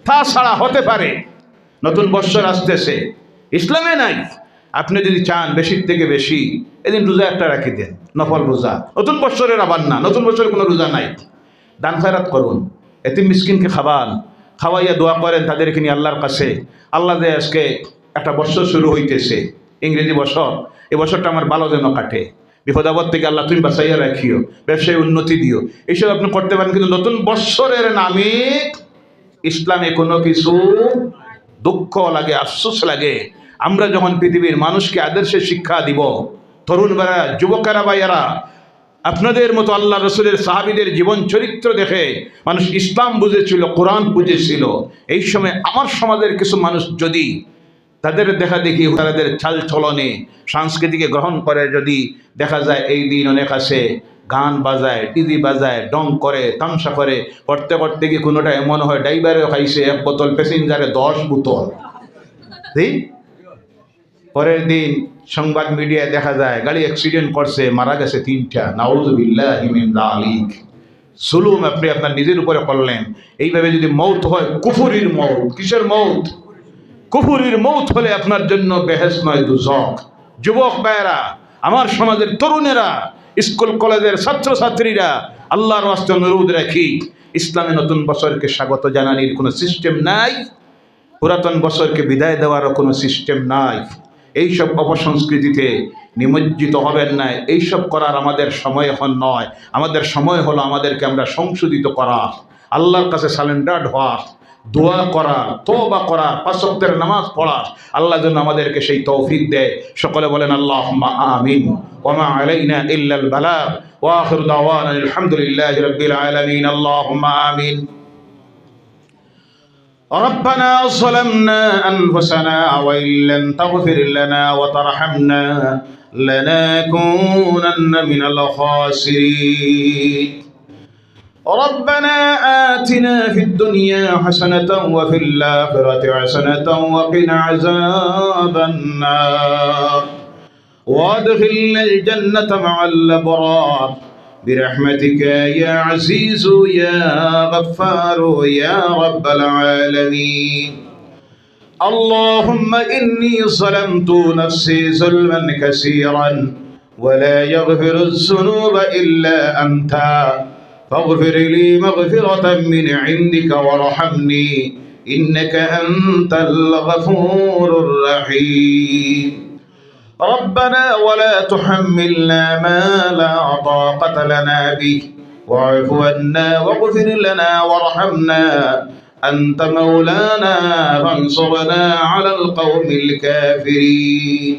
S1: তাছাড়া হতে পারে নতুন বছর আসতেছে, ইসলামে নাই। আপনি যদি চান বেশির থেকে বেশি এদিন রোজা একটা রাখি দেন, নফল রোজা। নতুন বছরের আবার না, নতুন বছরের কোনো রোজা নাই। দান খয়রাত করুন, এতিম মিসকিনকে খাওয়ান, খাওয়াইয়া দোয়া করেন তাদেরকে নিয়ে আল্লাহর কাছে। আল্লাহ যে আজকে একটা বছর শুরু হইতেছে, ইংরেজি বছর, এই বছরটা আমার ভালো যেন কাটে, বিপদ আপদ থেকে আল্লাহ তুমি বাঁচাইয়া রাখিও, ব্যবসায় উন্নতি দিও, এইসব আপনি করতে পারেন। কিন্তু নতুন বৎসরের নামে ইসলামে কোনো কিছু দুঃখ লাগে, আফসোস লাগে। আমরা যখন পৃথিবীর মানুষকে আদর্শে শিক্ষা দিব, তরুণ বেড়া, যুবকেরা ভাইয়েরা আপনাদের মতো আল্লাহ রসুলের সাহাবীদের জীবন চরিত্র দেখে মানুষ ইসলাম বুঝেছিল, কোরআন বুঝেছিল। এই সময় আমার সমাজের কিছু মানুষ যদি তাদের দেখা দেখি তাদের চাল চলনে সংস্কৃতিকে গ্রহণ করে, যদি দেখা যায় এই দিন অনেক আসে গান বাজায়, টিভি বাজায়, ডং করে, তামসা করে, করতে করতে গিয়ে কোনোটা এমন হয় ড্রাইভারেও খাইছে 1 বোতল, প্যাসেঞ্জারে 10 বোতল। পরের দিন সংবাদ মিডিয়ায় দেখা যায় গাড়ি অ্যাক্সিডেন্ট করছে, মারা গেছে 3টা। নাউযুবিল্লাহি মিন যালিক। জুলুম আপনি আপনার নিজের উপরে করলেন। এইভাবে যদি মৌত হয়, কুফরির মৌত। কিসের মৌত? কুফরির মৌত হলে আপনার জন্য বেহেশত নয়, দুজক। যুবক ভাইয়েরা, আমার সমাজের তরুণেরা, স্কুল কলেজের ছাত্রছাত্রীরা, আল্লাহর ওয়াস্তে অনুরোধ রাখি, ইসলামে নতুন বছরকে স্বাগত জানানোর কোনো সিস্টেম নাই, পুরাতন বছরকে বিদায় দেওয়ারও কোনো সিস্টেম নাই। এইসব অপসংস্কৃতিতে নিমজ্জিত হবেন না। এইসব করার আমাদের সময় এখন নয়। আমাদের সময় হলো আমাদেরকে আমরা সংশোধিত করা, আল্লাহর কাছে সারেন্ডার্ড হওয়া, দোয়া করা, তওবা করা, 5 ওয়াক্তের নামাজ পড়া। আল্লাহ যেন আমাদেরকে সেই তৌফিক দেয়। সকলে বলেন আল্লাহুম্মা আমিন। ওয়া মা আলাইনা ইল্লাল বালাগ ওয়া আখিরু দাওয়ানা আলহামদুলিল্লাহি রাব্বিল আলামিন। আল্লাহুম্মা আমিন। ربنا ظلمنا أنفسنا وإن لم تغفر لنا وترحمنا لنكونن من الخاسرين. ربنا آتنا في الدنيا حسنة وفي الآخرة حسنة وقنا عذاب النار وادخلنا الجنة مع الأبرار برحمتك يا عزيز يا غفار يا رب العالمين. اللهم إني ظلمت نفسي ظلما كثيرا ولا يغفر الذنوب إلا أنت فاغفر لي مغفرة من عندك وارحمني إنك أنت الغفور الرحيم. ربنا ولا تحملنا ما لا طاقة لنا به واعف عنا واغفر لنا وارحمنا أنت مولانا فانصرنا على القوم الكافرين.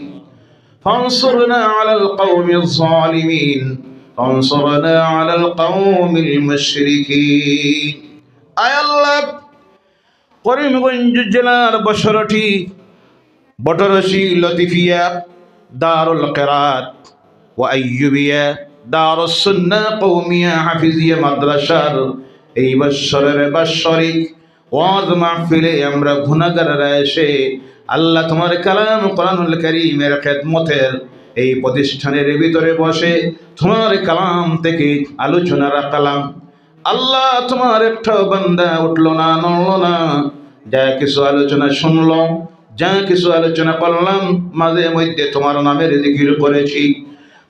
S1: فانصرنا على القوم الظالمين فانصرنا على القوم المشركين. আয় আল্লাহ, করিমগঞ্জ জেলার বটরশী লতিফিয়া দারুল কিরাত ওয়া আইয়ুবিয়া দারুস সুন্নাহ কওমিয়া হাফিজিয়া মাদ্রাসার এই বৎসরের বাৎসরিক ওয়াজ মাহফিলে আমরা গুনাহগাররা এসে আল্লাহ তোমার কালাম কোরআনুল কারীমের খেদমতের এই প্রতিষ্ঠানের ভিতরে বসে তোমার কালাম থেকে আলোচনা রাখলাম। আল্লাহ, তোমার একটা বান্দা উঠলো না, নড়লো না। যা কিছু আলোচনা শুনলো, যা কিছু আলোচনা করলাম, মাঝে মধ্যে তোমার নামের জিকির করেছি।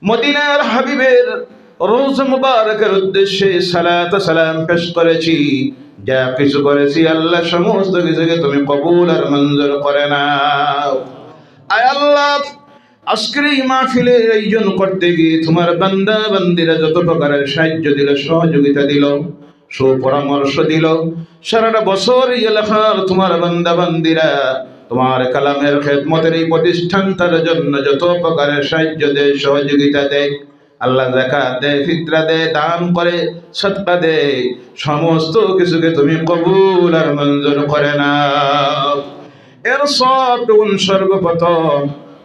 S1: মদিনার হাবিবের রোজ মুবারকের উদ্দেশ্যে সালাত সালাম পেশ করেছি। যা কিছু করেছি আল্লাহ সমস্ত কিছুকে তুমি কবুল আর মঞ্জুর করে নাও। আয় আল্লাহ, আজকের এই মাহফিলের আয়োজন করতে গিয়ে তোমার বান্দা বান্দিরা যত প্রকারের সাহায্য দিল, সহযোগিতা দিল, সুপরামর্শ দিল, সারাটা বছর এই এলাকার তোমার বান্দা বান্দিরা তোমার কালামের খেদমতের এই প্রতিষ্ঠানটার জন্য যত প্রকারের সাহায্য দেয়, সহযোগিতা দেয়, আল্লাহ যাকাত দেয়, ফিতরা দেয়, দান করে, সদকা দেয়, সমস্ত কিছুকে তুমি কবুল আর মঞ্জুর করে নাও। এর সবটুকুন সর্বপ্রথম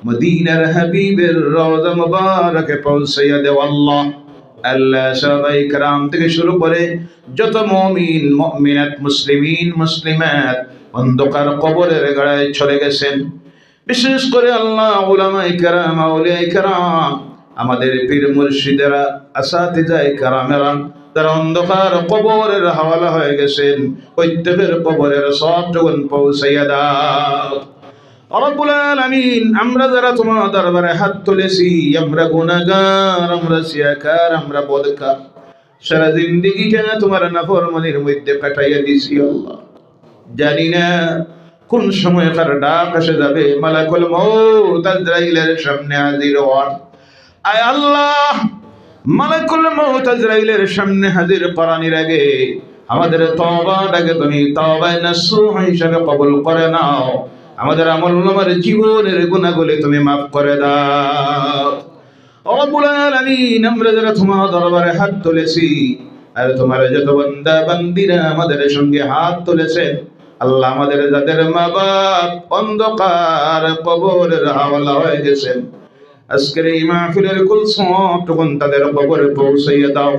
S1: মদিনার হাবিবের রওজা মুবারকে পৌঁছাইয়া দেও আল্লাহ। আল্লাহ সাহাবায়ে কেরাম থেকে শুরু করে যত মুমিন মুমিনাত, মুসলিমিন মুসলিমাত অন্ধকার কবরের গাড়ায় চলে গেছেন, বিশেষ করে আল্লাহ উলামায়ে কেরাম, আউলিয়ায়ে কেরাম, আমাদের পীর মুর্শিদেরা, আসাতিজায়ে কেরামেরা যারা অন্ধকার কবরের হাওয়ালা হয়ে গেছেন, প্রত্যেকের কবরের সবটুকুন পৌঁছাইয়া দাও রব্বুল আলামিন। আমরা যারা তোমার দরবারে হাত তুলেছি, আমরা গুনাহগার, আমরা সিয়াকার, আমরা বদকার, সারা জিন্দেগিটা তোমার নাফরমানির মধ্যে কাটাইয়া দিছি আল্লাহ। জানি না কোন সময় কার ডাক এসে যাবে, মালাকুল মউত আজরাইলের সামনে হাজির হওয়ার। আয় আল্লাহ, মালাকুল মউত আজরাইলের সামনে হাজির করানোর আগে আমাদের তওবাটাকে তুমি তওবায়ে নাসুহ হিসেবে কবুল করে নাও। আমাদের আমল নামার জীবনের গুনাহগুলি তুমি মাফ করে দাও। রব্বুল আলামিন আমরা যারা তোমার দরবারে হাত তুলেছি আর তোমার যত বান্দা বান্দিরা আমাদের সঙ্গে হাত তুলেছেন আল্লাহ আমাদের যাদের মা বাপ অন্ধকার কবরের হাওয়ালা হয়ে গেছেন আজকের এই মাহফিলের কুল সবটুকুন তাদের কবরে পৌঁছাইয়া দাও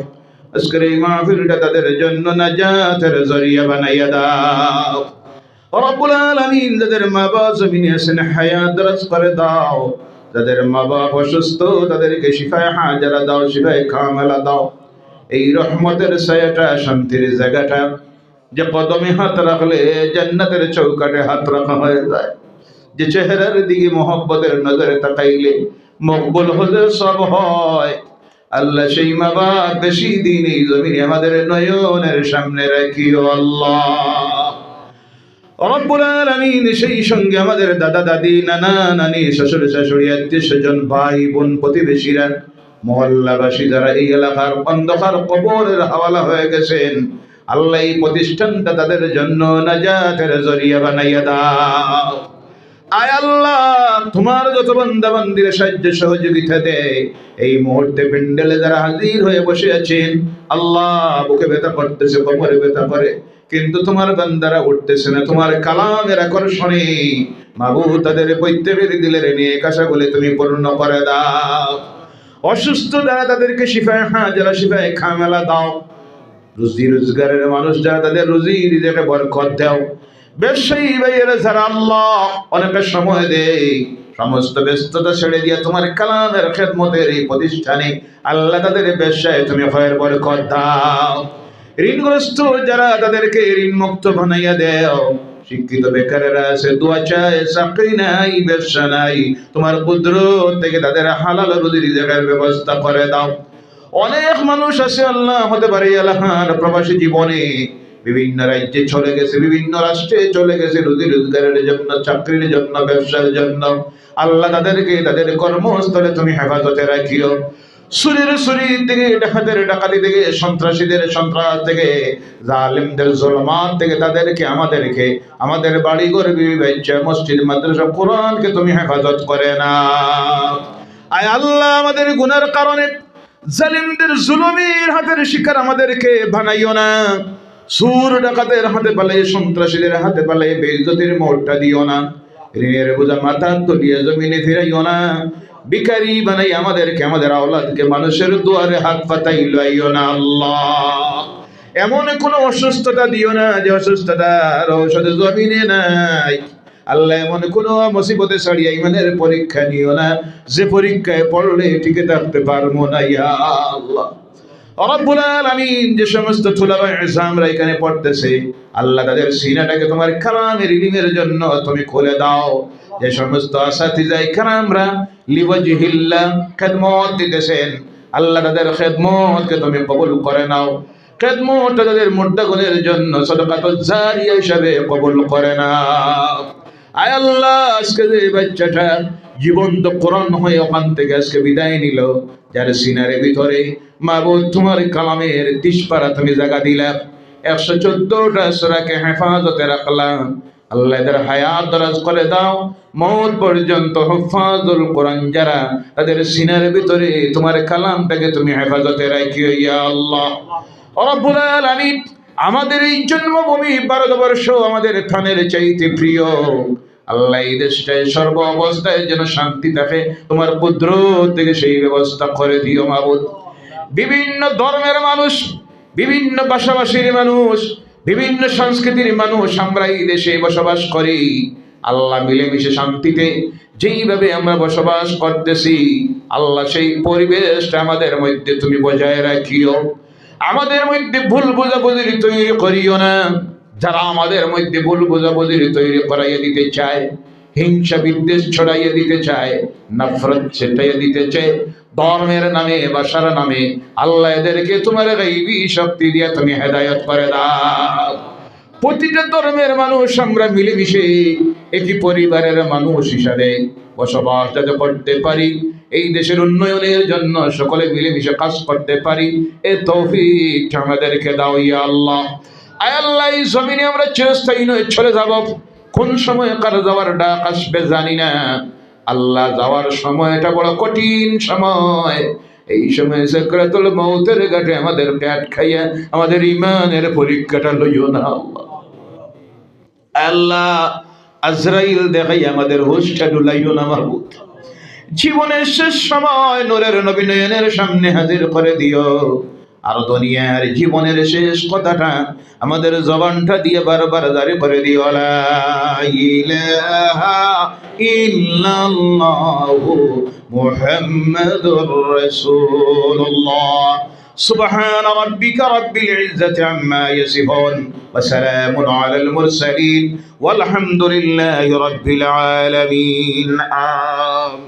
S1: আজকের এই মাহফিলটা তাদের জন্য নাজাতের জরিয়া বানাইয়া দাও রব্বুল আলামিন যাদের মা বাপ জমিনে আছেন হায়াত দারাজ করে দাও যাদের মা বাপ অসুস্থ তাদেরকে শিফায়ে হাজারা দাও শিফায়ে কামেলা দাও এই রহমতের ছায়াটা শান্তির জায়গাটা যে কদমে হাত রাখলে জান্নাতের চৌকাঠে হাত রাখা হয়ে যায় যে চেহারার দিকে মোহব্বতের নজরে তাকাইলে মকবুল হলে সব হয় আল্লাহ সেই মা বাপ বেশি দিন এই জমিনে আমাদের নয়নের সামনে রাখিও আল্লাহ রব্বুল আলামিন সেই সঙ্গে আমাদের দাদা দাদি নানা নানি শ্বশুর শাশুড়ি আত্মীয় স্বজন ভাই বোন প্রতিবেশীরা মহল্লাবাসী যারা এই এলাকার অন্ধকার কবরের হাওয়ালা হয়ে গেছেন আল্লাহ এই প্রতিষ্ঠানটা তাদের জন্য নাজাতের জরিয়া বানাইয়া দাও আয় আল্লাহ তোমার যত বান্দা বান্দির সাহায্য সহযোগিতা দেয় এই মুহূর্তে প্যান্ডেলে যারা হাজির হয়ে বসে আছেন আল্লাহ বুকে ব্যথা করতেছে কোমরে ব্যথা করে কিন্তু তোমার বান্দারা উঠতেছে না তোমার কালামের আকর্ষণে মাবুদ তাদের প্রত্যেকের দিলের নিয়ে আশাগুলো তুমি পূর্ণ করে দাও অসুস্থ যারা তাদেরকে শিফায়ে হাজারা শিফায়ে কামেলা দাও রুজি রোজগারের মানুষ যারা তাদের রুজি রিজিকে বরকত দাও ব্যবসায়ী ভাইয়েরা যারা আল্লাহ অনেকটা সময় দেয় সমস্ত ব্যস্ততা ছেড়ে দিয়ে তোমার কালামের খেদমতের এই প্রতিষ্ঠানে আল্লাহ তাদের ব্যবসায় তুমি খয়ের বরকত দাও ঋণগ্রস্ত যারা তাদেরকে ঋণ মুক্ত বানাইয়া দাও শিক্ষিত বেকারেরা আছে দোয়া চায় চাকরি নাই ব্যবসা নাই তোমার কুদরত থেকে তাদের হালাল রুজি রিজিকের ব্যবস্থা করে দাও অনেক মানুষ আছে আল্লাহ হতে পারে এলাকার প্রবাসী জীবনে বিভিন্ন রাজ্যে চলে গেছে বিভিন্ন রাষ্ট্রে চলে গেছে রুজি রোজগারের জন্য চাকরির জন্য ব্যবসার জন্য আল্লাহ তাদেরকে তাদের কর্মস্থলে তুমি হেফাজতে রাখিও চুরি থেকে ডাকাতের ডাকাতি থেকে সন্ত্রাসীদের সন্ত্রাস থেকে জালিমদের জুলমাত থেকে তাদেরকে আমাদেরকে আমাদের বাড়িঘর বিবি বাচ্চা মসজিদ মাদ্রাসা কোরআনকে তুমি হেফাজত করে না আয় আল্লাহ আমাদের গুনার কারণে জালিমদের জুলুমের হাতের শিকার আমাদেরকে বানাইও না সুর ডাকাতের হাতে পালাই সন্ত্রাসীদের হাতে পালাই বেইজ্জতির মোড়টা দিও না ঋণের বোঝা মাথা তুলিয়ে জমিনে ফিরাইও না ভিখারি বানাই আমাদেরকে আমাদের আওলাদকে মানুষের দুয়ারে হাত পাতাই লইও না আল্লাহ এমন কোন অসুস্থতা দিও না যে অসুস্থতার ঔষধ জমিনে নাই আল্লাহ এমন কোন মুসিবতে ছাড়িয়ে ইমানের পরীক্ষা নিও না যে পরীক্ষায় পড়লে টিকে থাকতে পারবো না ইয়া আল্লাহ রব্বুল আলামিন যে সমস্ত তুলাবা ইসলামরা এখানে পড়তেছে আল্লাহ তাদের সিনাটাকে তোমার কালামের ইলমের জন্য তুমি খুলে দাও যে সমস্ত আসাতিজায়ে কেরামরা লিওয়াজহিল্লাহ খিদমত দিতেছেন আল্লাহ তাদের খিদমতকে তুমি কবুল করে নাও খিদমতটা তাদের মুর্দাগুনের জন্য সদকাতুল জারিয়া হিসেবে কবুল করে নাও আয় আল্লাহ আজকে যে বাচ্চাটা জীবন্ত কোরআন হয়ে ওখান থেকে আজকে বিদায় নিল যার সিনারের ভিতরে মাবুদ তোমার কালামের 30 পারা তুমি জায়গা দিলা 114টা সূরাকে হেফাজতে রাখলাম আল্লাহ এদের হায়াত দরাজ করে দাও মওত পর্যন্ত হুফাজুল কোরআন যারা তাদের সিনারের ভিতরে তোমার কালামটাকে তুমি হেফাজতে রাখিও ইয়া আল্লাহ রব্বুল আলামিন আমাদের এই জন্মভূমি ভারতবর্ষ আমাদের থানের চাইতে প্রিয় আল্লাহ এই দেশটায় সর্ব অবস্থায় যেন শান্তি থাকে তোমার কুদরত থেকে সেই ব্যবস্থা করে দিও মাবুদ বিভিন্ন ধর্মের মানুষ বিভিন্ন ভাষাভাষীর মানুষ বিভিন্ন সংস্কৃতির মানুষ আমরা এই দেশে বসবাস করি আল্লাহ মিলেমিশে শান্তিতে যেইভাবে আমরা বসবাস করতেছি আল্লাহ সেই পরিবেশটা আমাদের মধ্যে তুমি বজায় রাখিও আমাদের মধ্যে ভুল বোঝাবুঝি তৈরি করিও না যারা আমাদের মধ্যে ভুল বোঝাবুঝি তৈরি করাইয়া দিতে চায় হিংসা বিদ্বেষ ছড়াইয়া দিতে চায় নফরত ছেটাইয়া দিতে চায় ধর্মের নামে ভাষার নামে আল্লাহ এদেরকে তোমার গায়বী শক্তি দিয়ে তুমি হেদায়েত করে দাও প্রতিটা ধর্মের মানুষ আমরা মিলেমিশে একই পরিবারের মানুষ হিসাবে বসবাস যাতে করতে পারি এই দেশের উন্নয়নের জন্য সকলে মিলেমিশে কাজ করতে পারি এই তৌফিক আমাদেরকে দাও ইয়া আল্লাহ আয় আল্লাহ এই জমিনে আমরা চিরস্থায়ী নয় চলে যাব কোন সময় কার যাওয়ার ডাক আসবে জানি না আল্লাহ যাওয়ার সময়টা বড় কঠিন সময়। এই সময় সাকরাতুল মউতের ঘাটে আমাদের পেট খাইয়া আমাদের ইমানের পরীক্ষাটা লইও না আল্লাহ। আল্লাহ আজরাইল দেখাই আমাদের হোশটা ডুলাইও না মাহবুব। জীবনের শেষ সময় নূরের নবী নয়নের সামনে হাজির করে দিও। আর দুনিয়ার জীবনের শেষ কথাটা আমাদের জবানটা দিয়ে বারবার জারি করে দিও, লা ইলাহা ইল্লাল্লাহু মুহাম্মাদুর রাসূলুল্লাহ। সুবহান রাব্বিকা রাব্বিল ইজ্জাতি আম্মা ইয়াসিফুন ওয়া সালামুন আলাল মুরসালিন ওয়াল হামদুলিল্লাহি রাব্বিল আলামিন। আমিন।